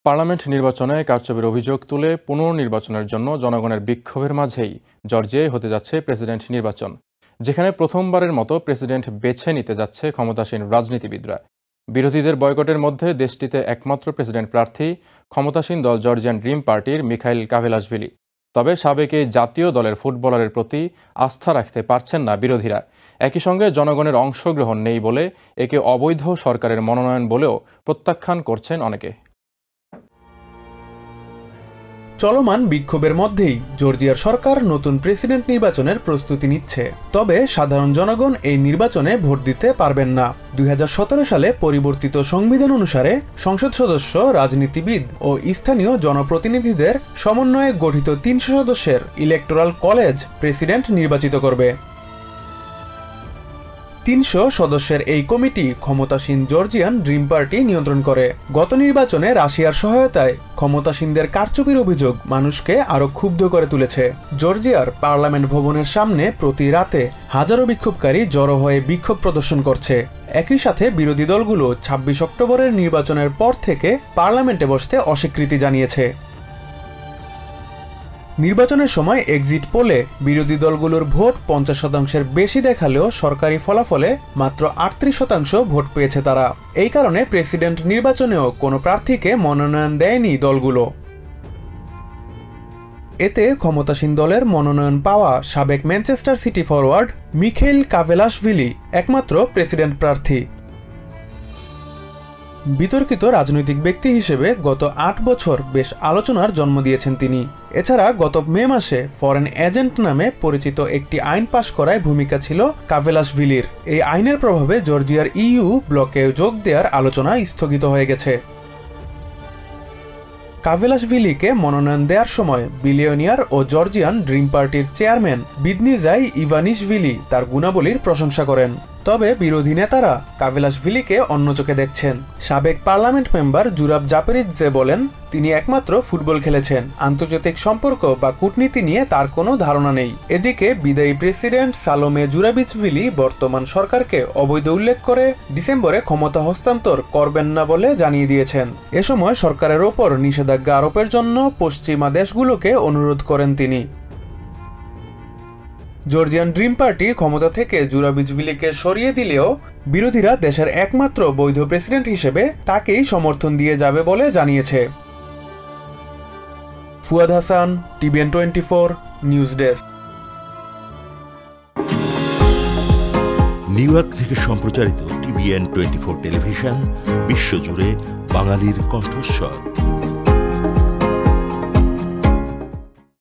Parliament নির্বাচনে কারচুপির অভিযোগ তুলে পুনর্নির্বাচনের জন্য জনগণের বিক্ষোভের মাঝেই জর্জিয়ায় হতে যাচ্ছে প্রেসিডেন্ট নির্বাচন, যেখানে প্রথমবারের মতো প্রেসিডেন্ট বেছে নিতে যাচ্ছে ক্ষমতাসীন রাজনীতিবিদরা। বিরোধীদের বয়কটের মধ্যে দেশটিতে একমাত্র প্রেসিডেন্ট প্রার্থী ক্ষমতাসীন দল জর্জিয়ান ড্রিম পার্টির মিখাইল কাভেলাশভিলি। তবে সাবেক এই জাতীয় দলের ফুটবলারের প্রতি আস্থা রাখতে পারছেন না বিরোধীরা। একই সঙ্গে জনগণের অংশগ্রহণ নেই বলে একে অবৈধ সরকারের মনোনয়ন বলেও প্রত্যাখ্যান করছেন অনেকে। চলমান বিক্ষোভের মধ্যেই জর্জিয়ার সরকার নতুন প্রেসিডেন্ট নির্বাচনের প্রস্তুতি নিচ্ছে। তবে সাধারণ জনগণ এই নির্বাচনে ভোট দিতে পারবেন না। 2017 সালে পরিবর্তিত সংবিধান অনুসারে সংসদ সদস্য, রাজনীতিবিদ ও স্থানীয় জনপ্রতিনিধিদের সমন্বয়ে গঠিত 300 সদস্যের ইলেকটোরাল কলেজ প্রেসিডেন্ট নির্বাচিত করবে। 300 সদস্যের এই কমিটি ক্ষমতাসীন জর্জিয়ান ড্রিম পার্টি নিয়ন্ত্রণ করে। গত নির্বাচনে রাশিয়ার সহায়তায় ক্ষমতাসীনদের কারচুপির অভিযোগ মানুষকে আরো ক্ষুব্ধ করে তুলেছে। জর্জিয়ার পার্লামেন্ট ভবনের সামনে প্রতি রাতে হাজারো বিক্ষোভকারী জড়ো হয়ে বিক্ষোভ প্রদর্শন করছে। একই সাথে বিরোধী দলগুলো 26 অক্টোবরের নির্বাচনের পর থেকে পার্লামেন্টে বসতে অস্বীকৃতি জানিয়েছে। নির্বাচনের সময় এক্সিট পোলে বিরোধী দলগুলোর ভোট 50% বেশি দেখালেও সরকারি ফলাফলে মাত্র 38% ভোট পেয়েছে তারা। এই কারণে প্রেসিডেন্ট নির্বাচনেও কোনো প্রার্থীকে মনোনয়ন দেয়নি দলগুলো। এতে ক্ষমতাসীন দলের মনোনয়ন পাওয়া সাবেক Manchester city forward Mikhail Kavelashvili একমাত্র প্রেসিডেন্ট প্রার্থী। বিতর্কিত রাজনৈতিক ব্যক্তি হিসেবে গত 8 বছর বেশ আলোচনার জন্ম দিয়েছেন তিনি। এছাড়া গত মে মাসে ফরেন এজেন্ট নামে পরিচিত একটি আইন পাশ করায় ভূমিকা ছিল কাভেলাশভিলির। এই আইনের প্রভাবে জর্জিয়ার ইইউ ব্লকে যোগ দেওয়ার আলোচনা স্থগিত হয়ে গেছে। কাভেলাশভিলিকে মনোনয়ন দেওয়ার সময় বিলিয়নিয়ার ও জর্জিয়ান ড্রিম পার্টির চেয়ারম্যান বিদনিজাই ইভানিশভিলি তার গুণাবলীর প্রশংসা করেন। তবে বিরোধী নেতারা কাভেলাশভিলিকে অন্য চোখে দেখছেন। সাবেক পার্লামেন্ট মেম্বার জুরাব জাপেরিদজে বলেন, তিনি একমাত্র ফুটবল খেলেছেন, আন্তর্জাতিক সম্পর্ক বা কূটনীতি নিয়ে তার কোনো ধারণা নেই। এদিকে বিদায়ী প্রেসিডেন্ট সালোমে জুরাবিচভিলি বর্তমান সরকারকে অবৈধ উল্লেখ করে ডিসেম্বরে ক্ষমতা হস্তান্তর করবেন না বলে জানিয়ে দিয়েছেন। এ সময় সরকারের ওপর নিষেধাজ্ঞা আরোপের জন্য পশ্চিমা দেশগুলোকে অনুরোধ করেন তিনি। জর্জিয়ান ড্রিম পার্টি ক্ষমতা থেকে জুরাবিচভিলিকে সরিয়ে দিলেও বিরোধীরা দেশের একমাত্র বৈধ প্রেসিডেন্ট হিসেবে তাকেই সমর্থন দিয়ে যাবে বলে জানিয়েছে। Fuad Hasan, TVN 24 news desk. New York থেকে সম্প্রচারিত টিভিএন 24 টেলিভিশন বিশ্বজুড়ে বাঙালির কণ্ঠস্বর।